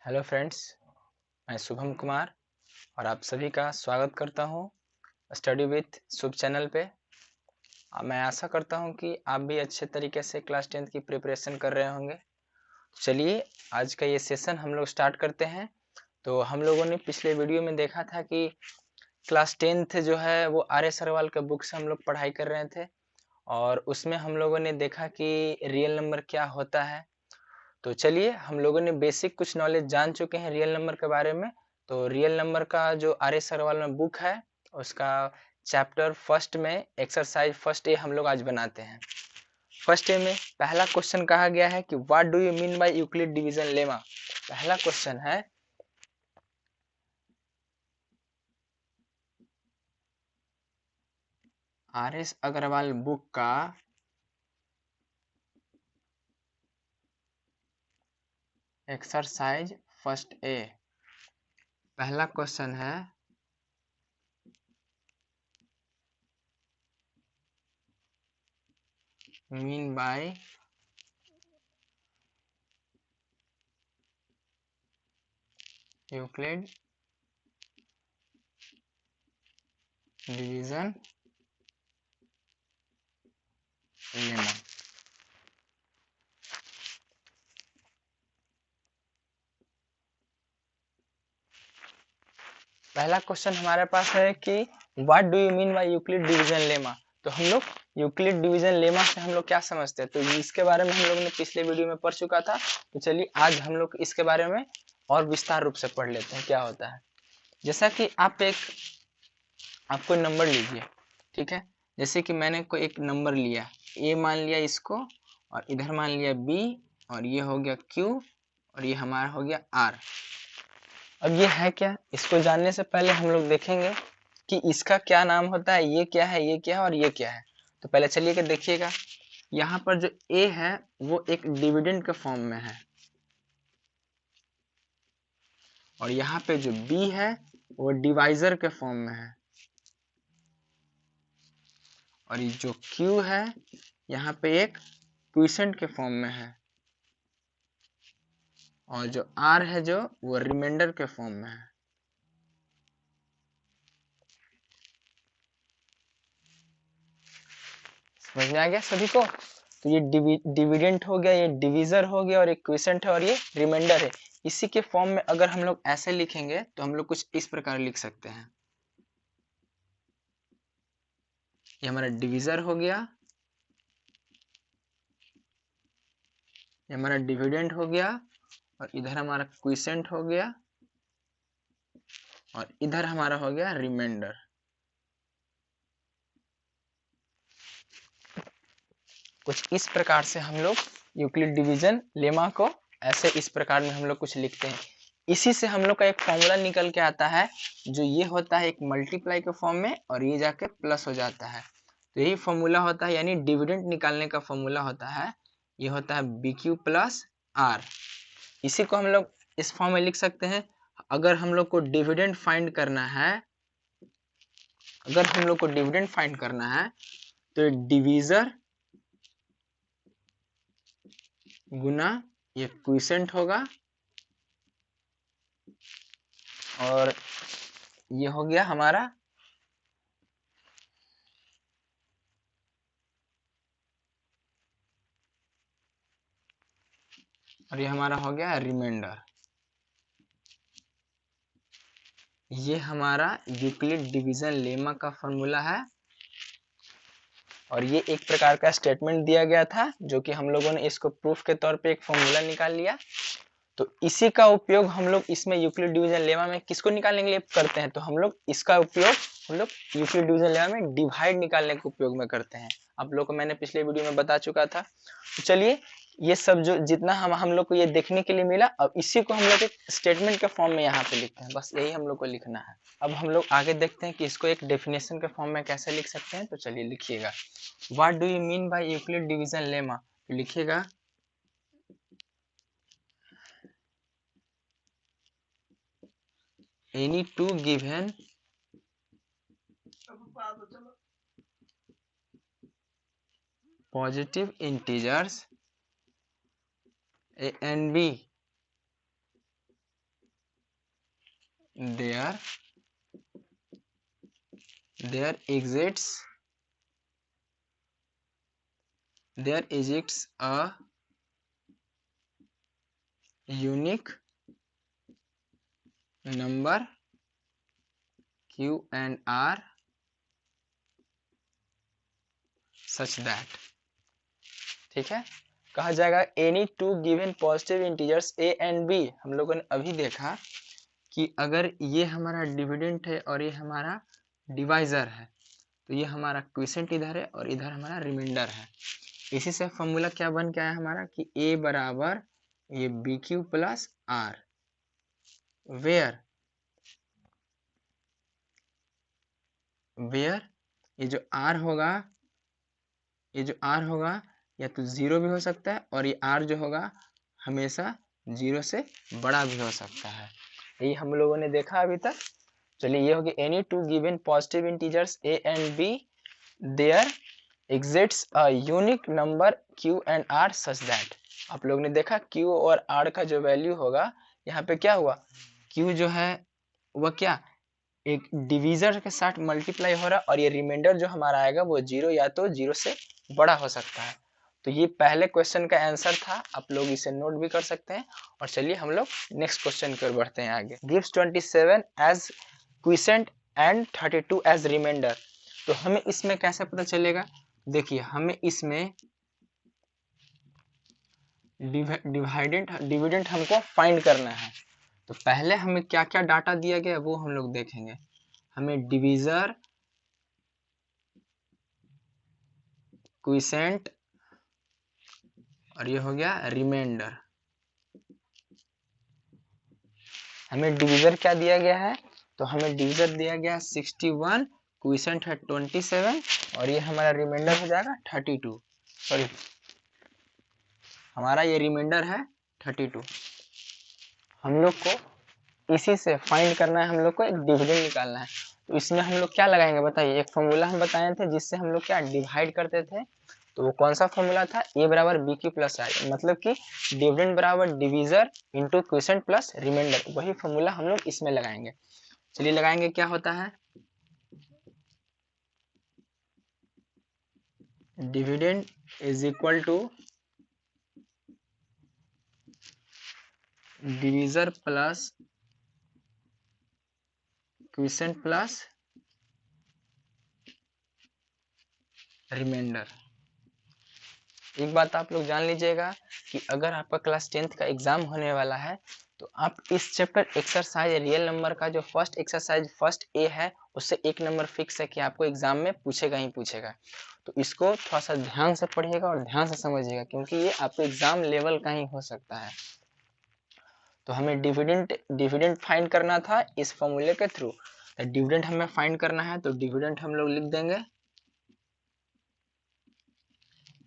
Hello friends, मैं शुभम कुमार और आप सभी का स्वागत करता हूं स्टडी विथ शुभ चैनल पे। मैं आशा करता हूं कि आप भी अच्छे तरीके से क्लास 10th की प्रिपरेशन कर रहे होंगे। चलिए आज का ये सेशन हम लोग स्टार्ट करते हैं। तो हम लोगों ने पिछले वीडियो में देखा था कि क्लास 10th जो है वो आर्य सरवाल के बुक से हम लोग पढ़ाई कर रहे थे और उसमें हम लोगों ने देखा कि रियल नंबर क्या होता है। तो चलिए हम लोगों ने बेसिक कुछ नॉलेज जान चुके हैं रियल नंबर के बारे में। तो रियल नंबर का जो आर्य सरवाल में बुक है उसका चैप्टर फर्स्ट में एक्सरसाइज फर्स्ट ए हम लोग आज बनाते हैं। फर्स्ट ए में पहला क्वेश्चन कहा गया है कि what do you mean by Euclid division lemma. पहला क्वेश्चन है आर एस अग्रवाल बुक का एक्सरसाइज फर्स्ट ए। पहला क्वेश्चन है mean by Euclid division lemma. पहला क्वेश्चन हमारे पास है कि what do you mean by Euclid division lemma. तो हम लोग यूक्लिड डिवीजन लेमा से हम लोग क्या समझते हैं, तो इसके बारे में हम लोग ने पिछले वीडियो में पढ़ चुका था। तो चलिए आज हम लोग इसके बारे में और विस्तार रूप से पढ़ लेते हैं क्या होता है। जैसा कि आप कोई नंबर लीजिए, ठीक है। जैसे कि मैंने कोई एक नंबर लिया ए मान लिया इसको, और इधर मान लिया बी, और ये हो गया क्यू, और ये हमारा हो गया आर। अब ये है क्या, इसको जानने से पहले हम लोग देखेंगे कि इसका क्या नाम होता है, ये क्या है, ये क्या है और ये क्या है। तो पहले चलिए कि देखिएगा, यहाँ पर जो a है वो एक डिविडेंड के फॉर्म में है, और यहाँ पे जो b है वो डिवाइजर के फॉर्म में है, और ये जो q है यहाँ पे एक क्विसेंट के फॉर्म में है, और जो r है जो वो रिमाइंडर के फॉर्म में है। समझ में आ गया सभी को। तो ये डिविडेंट हो गया, ये डिविजर हो गया, और एक क्विसेंट है, और ये रिमाइंडर है। इसी के फॉर्म में अगर हम लोग ऐसे लिखेंगे तो हम लोग कुछ इस प्रकार लिख सकते हैं। ये हमारा डिविजर हो गया, ये हमारा डिविडेंड हो गया, और इधर हमारा क्विसेंट हो गया, और इधर हमारा हो गया रिमाइंडर। कुछ इस प्रकार से हम लोग यूक्लिड डिवीजन लेमा को ऐसे इस प्रकार में हम लोग कुछ लिखते हैं। इसी से हम लोग का एक फॉर्मूला निकल के आता है, जो ये होता है एक मल्टीप्लाई के फॉर्म में, और ये जाके प्लस हो जाता है। तो यही फॉर्मूला होता है, यानी डिविडेंड निकालने का फॉर्मूला होता है, ये होता है बी क्यू प्लस आर। इसी को हम लोग इस फॉर्म में लिख सकते हैं। अगर हम लोग को डिविडेंड फाइंड करना है, तो डिवीजर गुना ये क्विसेंट होगा, और ये हो गया हमारा और ये हमारा हो गया रिमाइंडर। ये हमारा यूक्लिड डिवीजन लेमा का फॉर्मूला है, और ये एक प्रकार का स्टेटमेंट दिया गया था जो कि हम लोगों ने इसको प्रूफ के तौर पे एक फॉर्मूला निकाल लिया। तो इसी का उपयोग हम लोग इसमें यूक्लिड डिवीजन लेमा में किसको निकालने के लिए करते हैं, तो हम लोग इसका उपयोग हम लोग यूक्लिड डिवीजन लेमा में डिवाइड निकालने के उपयोग में करते हैं। आप लोग को मैंने पिछले वीडियो में बता चुका था। तो चलिए ये सब जो जितना हम लोग को ये देखने के लिए मिला, अब इसी को हम लोग एक स्टेटमेंट के फॉर्म में यहाँ पे लिखते हैं। बस यही हम लोग को लिखना है। अब हम लोग आगे देखते हैं कि इसको एक डेफिनेशन के फॉर्म में कैसे लिख सकते हैं। तो चलिए लिखिएगा, what do you mean by Euclid division lemma. तो लिखिएगा any two given positive integers a and b there exists a unique number Q and R such that, ठीक है, कहा जाएगा any two given positive integers a and b. हम लोगों ने अभी देखा कि अगर ये हमारा डिविडेंट है और ये हमारा डिवाइजर है, तो ये हमारा क्विसेंट इधर है और इधर हमारा रिमाइंडर है। इसी से फॉर्मूला क्या बन के आया हमारा कि a बराबर ये b q plus r, where ये जो r होगा, या तो 0 भी हो सकता है और ये r जो होगा हमेशा 0 से बड़ा भी हो सकता है। यही हम लोगों ने देखा अभी तक। चलिए, ये होगी any two given positive integers a and b there exists a unique number q and r such that. आप लोग ने देखा q और r का जो वैल्यू होगा, यहाँ पे क्या हुआ, q जो है वह क्या एक डिवीजर के साथ मल्टीप्लाई हो रहा है और ये रिमाइंडर जो हमारा आएगा वो 0 या तो 0 से बड़ा हो सकता है। तो ये पहले क्वेश्चन का आंसर था, आप लोग इसे नोट भी कर सकते हैं। और चलिए हम लोग नेक्स्ट क्वेश्चन की ओर बढ़ते हैं आगे। Gives 27 as quotient and 32 as remainder. तो हमें इसमें कैसे पता चलेगा, देखिए हमें इसमें डिविडेंट हमको फाइंड करना है। तो पहले हमें क्या क्या डाटा दिया गया वो हम लोग देखेंगे। हमें डिवीजर, क्विसेंट और ये हो गया रिमाइंडर। हमें डिवीजर क्या दिया गया है, तो हमें डिवीजर दिया गया 61, क्विसेंट है 27 और ये हमारा रिमाइंडर हो जाएगा 32। सॉरी, हमारा ये रिमाइंडर है 32। हम लोग को इसी से फाइंड करना है, हम लोग को एक डिविडेंड निकालना है। तो इसमें हम लोग क्या लगाएंगे बताइए। एक फॉर्मूला हम बताए थे जिससे हम लोग क्या डिवाइड करते थे, तो वो कौन सा फॉर्मूला था, a बराबर बी क्यू प्लस आर, मतलब कि डिविडेंड बराबर divisor into quotient plus remainder. वही फॉर्मूला हम लोग इसमें लगाएंगे। चलिए लगाएंगे, क्या होता है, dividend is equal to divisor plus quotient plus remainder. एक बात आप लोग जान लीजिएगा कि अगर आपका क्लास 10th का एग्जाम होने वाला है, तो आप इस चैप्टर एक्सरसाइज रियल नंबर का जो फर्स्ट एक्सरसाइज फर्स्ट ए है, उससे एक नंबर फिक्स है कि आपको एग्जाम में पूछेगा ही पूछेगा। तो इसको थोड़ा सा ध्यान से पढ़िएगा और ध्यान से समझिएगा, क्योंकि ये आपको एग्जाम लेवल का ही हो सकता है। तो हमें डिविडेंड फाइंड करना था इस फॉर्मूले के थ्रू। डिविडेंड हमें फाइंड करना है, तो डिविडेंड हम लोग लिख देंगे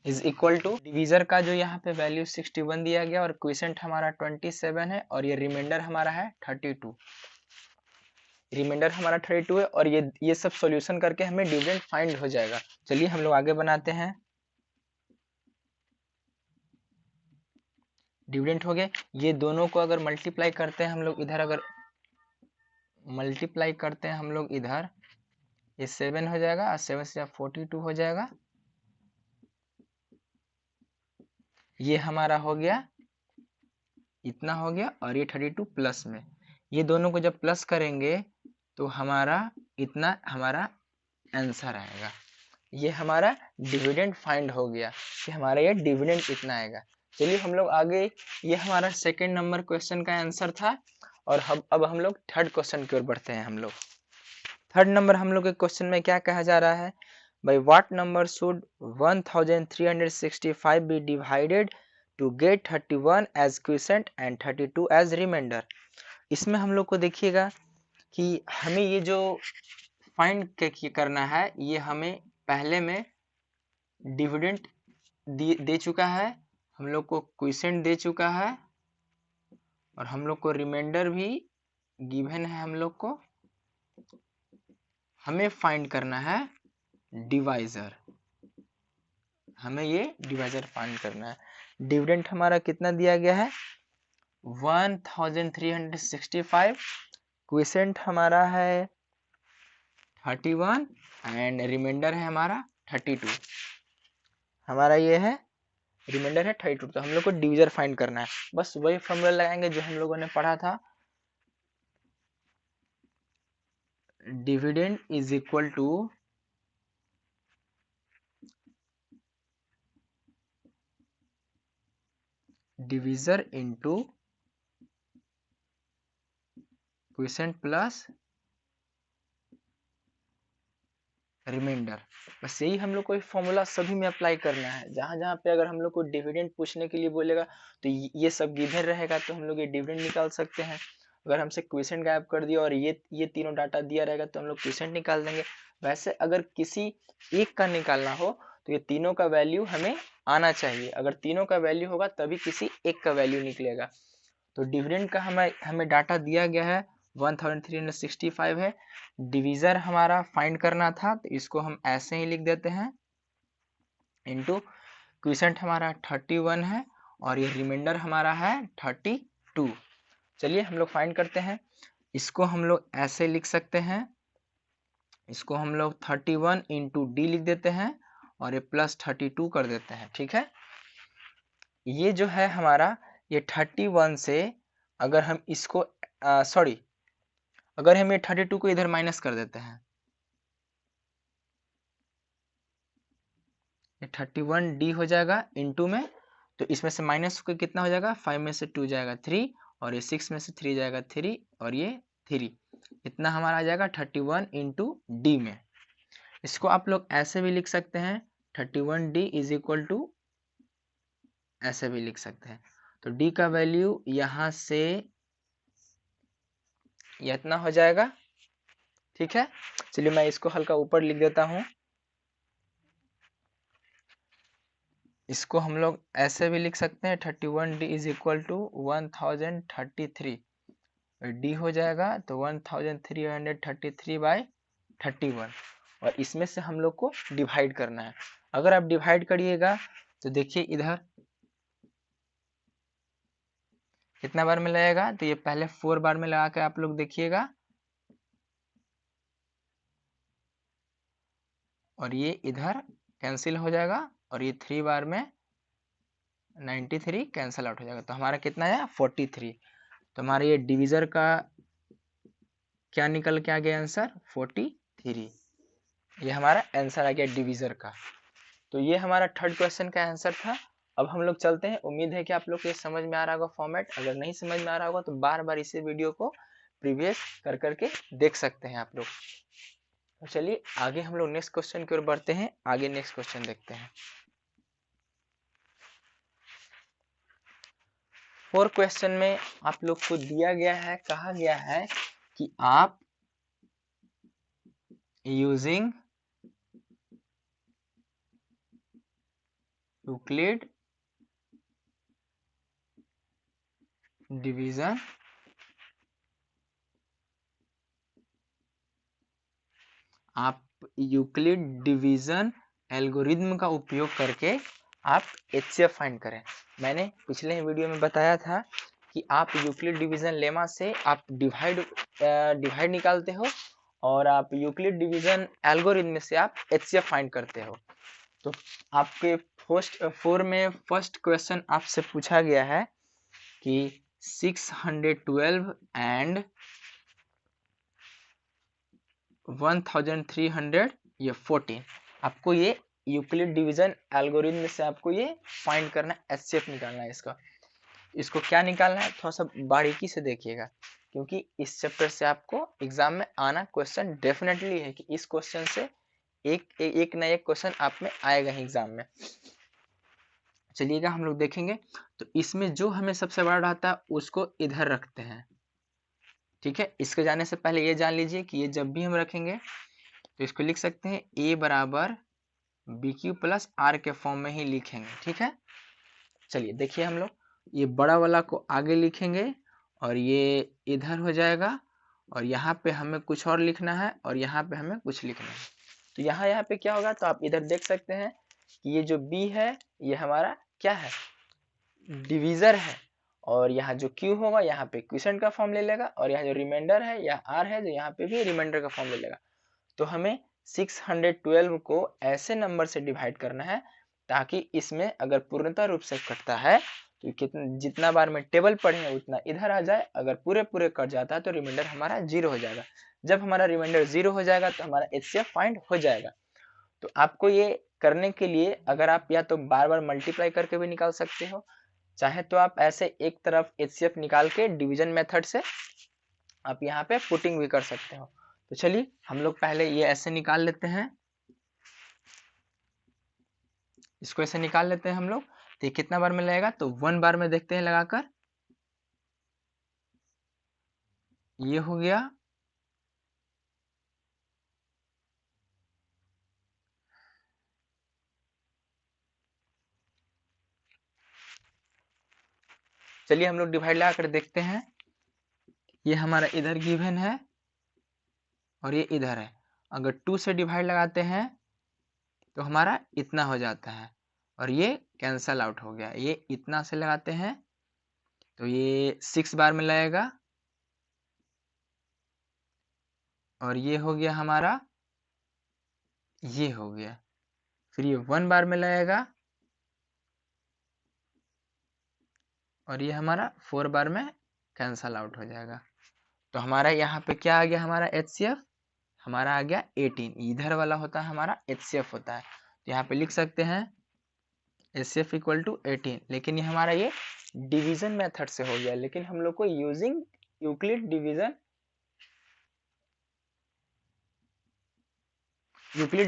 इज इक्वल टू डिवीजर का जो यहाँ पे वैल्यू 61 दिया गया और क्विसेंट हमारा 27 है और ये रिमाइंडर हमारा है 32। रिमाइंडर हमारा 32 है और ये सब सॉल्यूशन करके हमें डिविडेंड फाइंड हो जाएगा। चलिए हम लोग आगे बनाते हैं। डिविडेंड हो गए, ये दोनों को अगर मल्टीप्लाई करते हैं हम लोग इधर, अगर मल्टीप्लाई करते हैं हम लोग इधर, ये 7 हो जाएगा और 7 से 42 हो जाएगा। ये हमारा हो गया, इतना हो गया, और ये 32 प्लस में, ये दोनों को जब प्लस करेंगे तो हमारा इतना हमारा आंसर आएगा। ये हमारा डिविडेंड फाइंड हो गया कि हमारा ये डिविडेंड इतना आएगा। चलिए हम लोग आगे, ये हमारा सेकंड नंबर क्वेश्चन का आंसर था और अब हम लोग थर्ड क्वेश्चन की ओर बढ़ते हैं। हम लोग थर्ड नंबर हम लोग के क्वेश्चन में क्या कहा जा रहा है, by what number should 1365 be divided to get 31 as quotient and 32 as remainder. इसमें हम लोग को देखिएगा कि हमें ये जो फाइंड करना है, ये हमें पहले में डिविडेंड दे चुका है, हम लोग को क्विसेंट दे चुका है और हम लोग को रिमाइंडर भी गिवन है। हम लोग को हमें फाइंड करना है डिवाइजर, हमें ये डिवाइजर फाइंड करना है। डिविडेंड हमारा कितना दिया गया है 1365 क्विसेंट हमारा है 31 एंड रिमाइंडर है हमारा 32। हमारा ये है रिमाइंडर है 32, तो हम लोग को डिविजर फाइंड करना है। बस वही फॉर्मूला लगाएंगे जो हम लोगों ने पढ़ा था, dividend is equal to divisor into quotient plus remainder. बस यही हम लोग को फॉर्मूला सभी में अप्लाई करना है। जहां जहां पे अगर हम लोग को डिविडेंड पूछने के लिए बोलेगा तो ये सब गिवन रहेगा, तो हम लोग ये डिविडेंड निकाल सकते हैं। अगर हमसे क्विसेंट गायब कर दिया और ये तीनों डाटा दिया रहेगा तो हम लोग क्विसेंट निकाल देंगे। वैसे अगर किसी एक का निकालना हो तो ये तीनों का वैल्यू हमें आना चाहिए। अगर तीनों का वैल्यू होगा तभी किसी एक का वैल्यू निकलेगा। तो डिविडेंड का हमें डाटा दिया गया है 1365 है। डिवीजर हमारा फाइंड करना था, तो इसको हम ऐसे ही लिख देते हैं इनटू क्विसेंट हमारा 31 है और ये रिमाइंडर हमारा है 32। चलिए हम लोग फाइंड करते हैं। इसको हम लोग ऐसे लिख सकते हैं, इसको हम लोग 31 इंटू डी लिख देते हैं और ये प्लस 32 कर देते हैं। ठीक है, ये जो है हमारा ये 31 से अगर हम इसको सॉरी अगर हम ये 32 को इधर माइनस कर देते हैं, ये 31 डी हो जाएगा इनटू में, तो इसमें से माइनस होकर कितना हो जाएगा, 5 में से 2 जाएगा 3 और ये 6 में से 3 जाएगा 3 और ये 3, इतना हमारा आ जाएगा 31 इंटू डी में। इसको आप लोग ऐसे भी लिख सकते हैं 31 डी इज इक्वल टू, ऐसे भी लिख सकते हैं। तो डी का वैल्यू यहाँ से ये इतना हो जाएगा। ठीक है, चलिए मैं इसको हल्का ऊपर लिख देता हूँ। इसको हम लोग ऐसे भी लिख सकते हैं 31 d is equal to 1033, d हो जाएगा तो 1333 बाई 31 और इसमें से हम लोग को डिवाइड करना है। अगर आप डिवाइड करिएगा तो देखिए इधर कितना बार में लगेगा, तो ये पहले 4 बार में लगा के आप लोग देखिएगा और ये इधर कैंसिल हो जाएगा और ये 3 बार में 93 कैंसिल आउट हो जाएगा, तो हमारा कितना है 43। तो हमारा ये डिविजर का क्या निकल के आ गया आंसर 43। ये हमारा आंसर आ गया डिविजर का। तो ये हमारा थर्ड क्वेश्चन का आंसर था। अब हम लोग चलते हैं। उम्मीद है कि आप लोग को ये समझ में आ रहा होगा फॉर्मेट। अगर नहीं समझ में आ रहा होगा तो बार बार इसी वीडियो को प्रीवियस कर करके देख सकते हैं आप लोग। तो चलिए आगे हम लोग नेक्स्ट क्वेश्चन की ओर बढ़ते हैं। आगे नेक्स्ट क्वेश्चन देखते हैं। 4 क्वेश्चन में आप लोग को दिया गया है, कहा गया है कि आप यूजिंग यूक्लिड डिवीजन आप यूक्लिड डिवीजन एल्गोरिथम का उपयोग करके आप एचसीएफ फाइंड करें। मैंने पिछले वीडियो में बताया था कि आप यूक्लिड डिवीजन लेमा से आप डिवाइड निकालते हो और आप यूक्लिड डिवीजन एल्गोरिथम से आप एचसीएफ फाइंड करते हो। तो आपके फर्स्ट 4 में फर्स्ट क्वेश्चन आपसे पूछा गया है कि 612 एंड 1300 ये 14, आपको ये यूक्लिड डिवीजन एल्गोरिथम से आपको ये फाइंड करना है, एचसीएफ निकालना है इसका। इसको क्या निकालना है थोड़ा सा बारीकी से देखिएगा, क्योंकि इस चैप्टर से आपको एग्जाम में आना क्वेश्चन डेफिनेटली है कि इस क्वेश्चन से एक ना एक क्वेश्चन आप में आएगा ही एग्जाम में। चलिएगा हम लोग देखेंगे। तो इसमें जो हमें सबसे बड़ा रहता है उसको इधर रखते हैं। ठीक है, इसके जाने से पहले ये जान लीजिए कि ये जब भी हम रखेंगे तो इसको लिख सकते हैं a बराबर बी क्यू प्लस आर के फॉर्म में ही लिखेंगे। ठीक है, चलिए देखिए हम लोग ये बड़ा वाला को आगे लिखेंगे और ये इधर हो जाएगा और यहाँ पे हमें कुछ और लिखना है और यहाँ पे हमें कुछ लिखना है। तो यहाँ पे क्या होगा, तो आप इधर देख सकते हैं कि ये जो b है ये हमारा क्या है, डिवीजर है और यहाँ जो Q होगा यहाँ पे क्विसेंट का फॉर्म ले लेगा, और यहाँ जो रिमाइंडर है या R है जो यहाँ पे भी रिमाइंडर का फॉर्म ले लेगा। तो हमें 612 को ऐसे नंबर से डिवाइड करना है ताकि इसमें अगर पूर्णतः रूप से कटता है तो जितना बार में टेबल पढ़े हैं उतना इधर आ जाए, अगर पूरे पूरे कट जाता है तो रिमाइंडर हमारा 0 हो जाएगा। जब हमारा रिमाइंडर 0 हो जाएगा तो हमारा HCF फाइंड हो जाएगा। तो आपको ये करने के लिए अगर आप या तो बार बार मल्टीप्लाई करके भी निकाल सकते हो, चाहे तो आप ऐसे एक तरफ HCF निकाल के डिवीजन मेथड से आप यहाँ पे पुटिंग भी कर सकते हो। तो चलिए हम लोग पहले ये ऐसे निकाल लेते हैं, इसको ऐसे निकाल लेते हैं हम लोग। तो ये कितना बार में लगेगा, तो 1 बार में देखते हैं लगाकर, ये हो गया। चलिए हम लोग डिवाइड लगाकर देखते हैं। ये हमारा इधर गिवन है और ये इधर है। अगर 2 से डिवाइड लगाते हैं तो हमारा इतना हो जाता है और ये कैंसल आउट हो गया। ये इतना से लगाते हैं तो ये 6 बार में लगेगा और ये हो गया हमारा, ये हो गया। फिर ये 1 बार में लगेगा और ये हमारा 4 बार में कैंसल आउट हो जाएगा। तो हमारा यहाँ पे क्या आ गया, हमारा HCF हमारा आ गया 18। इधर वाला होता है हमारा HCF होता है। तो यहाँ पे लिख सकते हैं HCF इक्वल टू 18। लेकिन ये हमारा ये डिवीजन मेथड से हो गया, लेकिन हम लोग को यूजिंग यूक्लिड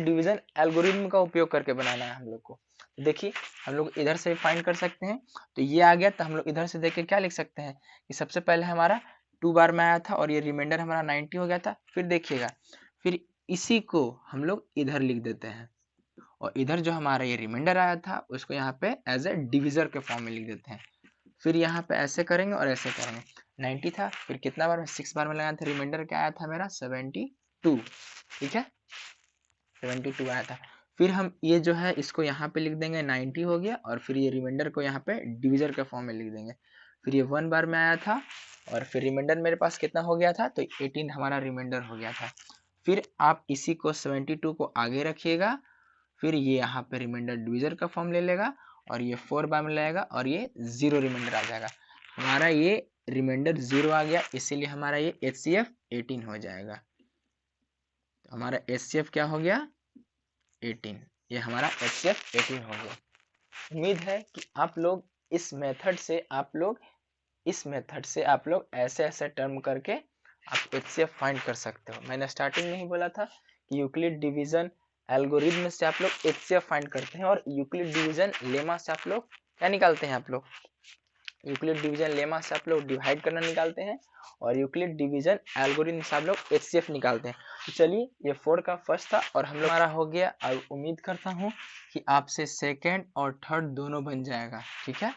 डिवीजन एल्गोरिथम का उपयोग करके बनाना है हम लोग को। तो देखिए हम लोग इधर से फाइंड कर सकते हैं। तो ये आ गया, तो हम लोग इधर से देख के क्या लिख सकते हैं कि सबसे पहले हमारा 2 बार में आया था और ये रिमाइंडर हमारा 90 हो गया था। फिर देखिएगा, फिर इसी को हम लोग इधर लिख देते हैं और इधर जो हमारा ये रिमाइंडर आया था उसको यहाँ पे एज ए डिविजर के फॉर्म में लिख देते हैं। फिर यहाँ पे ऐसे करेंगे और ऐसे करेंगे। 90 था, फिर कितना बार में 6 बार में लगाया था, रिमाइंडर क्या आया था मेरा 72। ठीक है, 72 आया था। फिर हम ये जो है इसको यहाँ पे लिख देंगे, 90 हो गया, और फिर ये रिमाइंडर को यहाँ पे डिविजर के फॉर्म में लिख देंगे। फिर ये 1 बार में आया था और फिर रिमाइंडर मेरे पास कितना हो गया था, तो 18 हमारा रिमाइंडर हो गया था। फिर आप इसी को 72 को आगे रखिएगा, फिर ये यहाँ पे रिमाइंडर डिविजर का फॉर्म ले लेगा और ये 4 बार में लगेगा और ये 0 रिमाइंडर आ जाएगा। हमारा ये रिमाइंडर 0 आ गया, इसीलिए हमारा ये HCF 18 हो जाएगा। तो हमारा HCF क्या हो गया 18। ये हमारा HCF 18 हो गया। उम्मीद है कि आप लोग इस मेथड से आप लोग ऐसे ऐसे टर्म करके आप HCF फाइंड कर सकते हो। मैंने स्टार्टिंग में ही बोला था कि यूक्लिड डिवीजन एल्गोरिथम से आप लोग HCF फाइंड करते हैं और यूक्लिड डिवीजन लेमा से आप लोग क्या निकालते हैं, आप लोग यूक्लिड डिवीजन लेमा से आप लोग डिवाइड करना निकालते हैं और यूक्लिड डिवीजन एल्गोरिथम से आप लोग HCF निकालते हैं। तो चलिए ये 4 का फर्स्ट था और हम लोग हमारा हो गया, और उम्मीद करता हूँ कि आपसे सेकेंड और थर्ड दोनों बन जाएगा। ठीक है,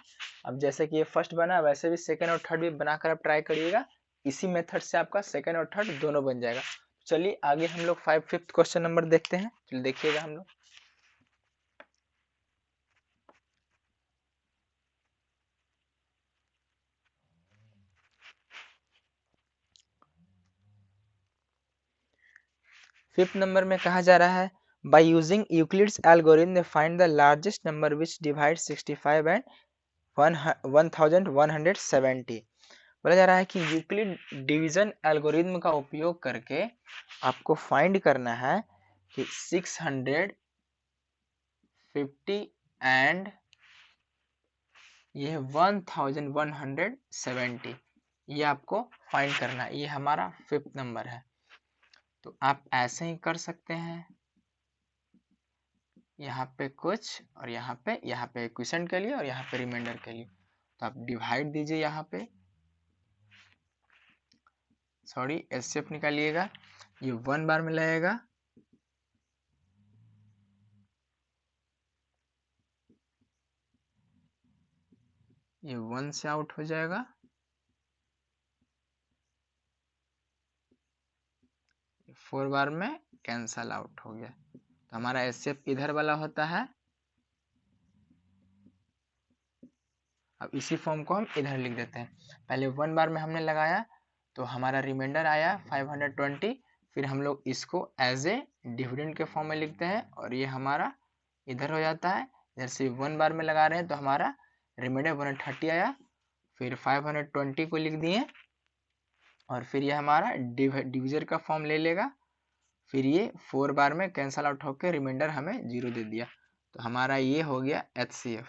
अब जैसे कि ये फर्स्ट बना वैसे भी सेकेंड और थर्ड भी बनाकर आप ट्राई करिएगा, इसी मेथड से आपका सेकेंड और थर्ड दोनों बन जाएगा। चलिए आगे हम लोग 5th क्वेश्चन नंबर देखते हैं। चलिए देखिएगा हम लोग। फिफ्थ नंबर में कहा जा रहा है, by using Euclid's algorithm they find the largest number which divide 65 and 1170। बोला जा रहा है कि यूक्लिड डिवीजन एल्गोरिथम का उपयोग करके आपको फाइंड करना है कि 650 एंड ये 1170 ये आपको फाइंड करना है। ये हमारा 5th नंबर है। तो आप ऐसे ही कर सकते हैं, यहाँ पे कुछ और यहाँ पे क्वेश्चन के लिए और यहाँ पे रिमाइंडर के लिए। तो आप डिवाइड दीजिए, यहाँ पे सॉरी HCF निकालिएगा, ये 1 बार में लगेगा, ये 1 से आउट हो जाएगा, 4 बार में कैंसल आउट हो गया। तो हमारा HCF इधर वाला होता है, अब इसी फॉर्म को हम इधर लिख देते हैं। पहले 1 बार में हमने लगाया तो हमारा रिमाइंडर आया 520, फिर हम लोग इसको एज ए डिविडेंड के फॉर्म में लिखते हैं और ये हमारा इधर हो जाता है। इधर से 1 बार में लगा रहे हैं तो हमारा रिमाइंडर 130 आया, फिर 520 को लिख दिए और फिर ये हमारा डिविजर का फॉर्म ले लेगा, फिर ये 4 बार में कैंसल आउट होकर रिमाइंडर हमें 0 दे दिया। तो हमारा ये हो गया HCF।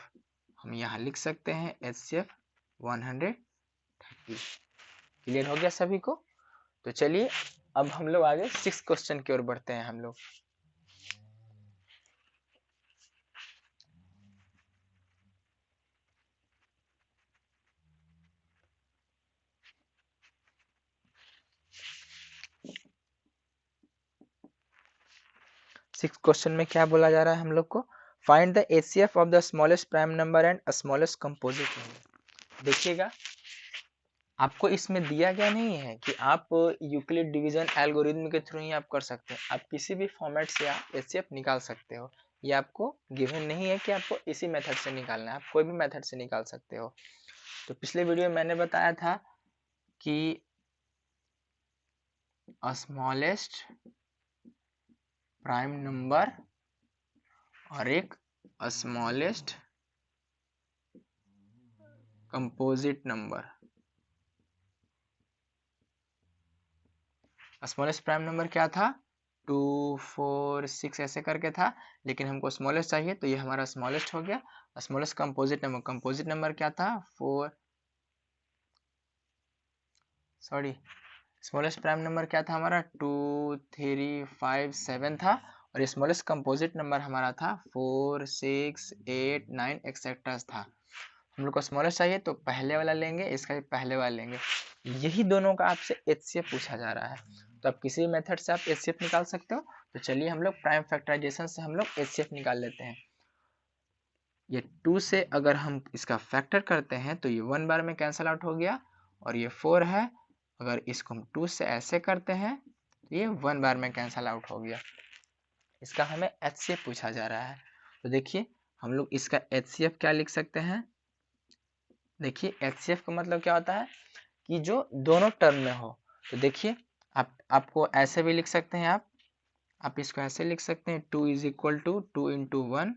हम यहाँ लिख सकते हैं HCF 130। क्लियर हो गया सभी को? तो चलिए अब हम लोग आगे 6 क्वेश्चन की ओर बढ़ते हैं हम लोग। सिक्स क्वेश्चन में क्या बोला जा रहा है हम लोग को? Find the HCF of the smallest prime number and smallest composite number. देखिएगा आपको इसमें दिया गया नहीं है कि आप यूक्लिड डिवीजन एल्गोरिथम के थ्रू ही आप कर सकते हैं। आप किसी भी फॉर्मेट से आप HCF निकाल सकते हो। ये आपको गिवन नहीं है कि आपको इसी मेथड से निकालना है, आप कोई भी मेथड से निकाल सकते हो। तो पिछले वीडियो में मैंने बताया था कि स्मॉलेस्ट प्राइम नंबर और एक smallest composite number. Smallest prime number क्या था? 2, 4, 6 ऐसे करके था, लेकिन हमको स्मॉलेस्ट चाहिए तो ये हमारा स्मॉलेस्ट हो गया। स्मॉलेस्ट कंपोजिट नंबर क्या था? स्मॉलेस्ट प्राइम नंबर क्या था हमारा? 2, 3, 5, 7 था और स्मॉलेस्ट कंपोजिट नंबर हमारा था 4, 6, 8, 9 एक्सेट्रा था। हम लोग को स्मॉलेस्ट चाहिए तो पहले वाला लेंगे, इसका भी पहले वाला लेंगे। यही दोनों का आपसे HCF पूछा जा रहा है, तो आप किसी भी मेथड से आप HCF निकाल सकते हो। तो चलिए हम लोग प्राइम फैक्टराइजेशन से हम लोग HCF निकाल लेते हैं। ये 2 से अगर हम इसका फैक्टर करते हैं तो ये 1 बार में कैंसल आउट हो गया और ये 4 है। अगर इसको हम 2 से ऐसे करते हैं तो ये 1 बार में कैंसल आउट हो गया। इसका हमें HCF पूछा जा रहा है। तो देखिए हम लोग इसका HCF क्या लिख सकते हैं? देखिए HCF का मतलब क्या होता है कि जो दोनों टर्म में हो। तो देखिए आपको ऐसे भी लिख सकते हैं, आप इसको ऐसे लिख सकते हैं 2 इज इक्वल टू 2 इंटू 1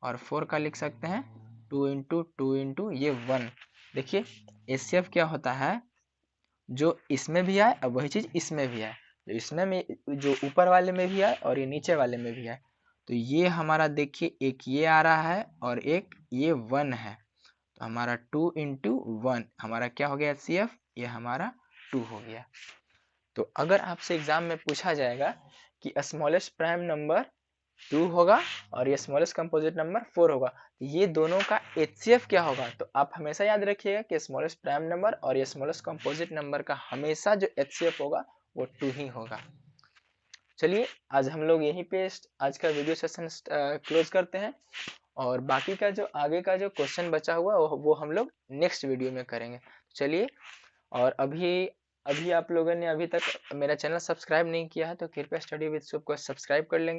और 4 का लिख सकते हैं 2 इंटू 2 इंटू ये 1। देखिए HCF क्या होता है, जो इसमें भी आए और वही चीज़ इसमें भी आए, जो इसमें में जो ऊपर वाले में भी आए और ये नीचे वाले में भी आए। तो ये हमारा देखिए एक ये आ रहा है और एक ये 1 है, तो हमारा 2 इंटू 1 हमारा क्या हो गया HCF? ये हमारा 2 हो गया। तो अगर आपसे एग्जाम में पूछा जाएगा कि स्मॉलेस्ट प्राइम नंबर 2 होगा और ये स्मॉलेस्ट कंपोजिट नंबर 4 होगा, ये दोनों का HCF क्या होगा? तो आप हमेशा याद रखिएगा कि स्मॉलेस्ट प्राइम नंबर और ये स्मॉलेस्ट कंपोजिट नंबर का हमेशा जो HCF होगा वो 2 ही होगा। चलिए आज हम लोग यहीं पे आज का वीडियो सेशन क्लोज करते हैं और बाकी का जो आगे का जो क्वेश्चन बचा हुआ वो हम लोग नेक्स्ट वीडियो में करेंगे। चलिए, और अभी आप लोगों ने अभी तक मेरा चैनल सब्सक्राइब नहीं किया है तो कृपया स्टडी विद सुप को सब्सक्राइब कर लेंगे।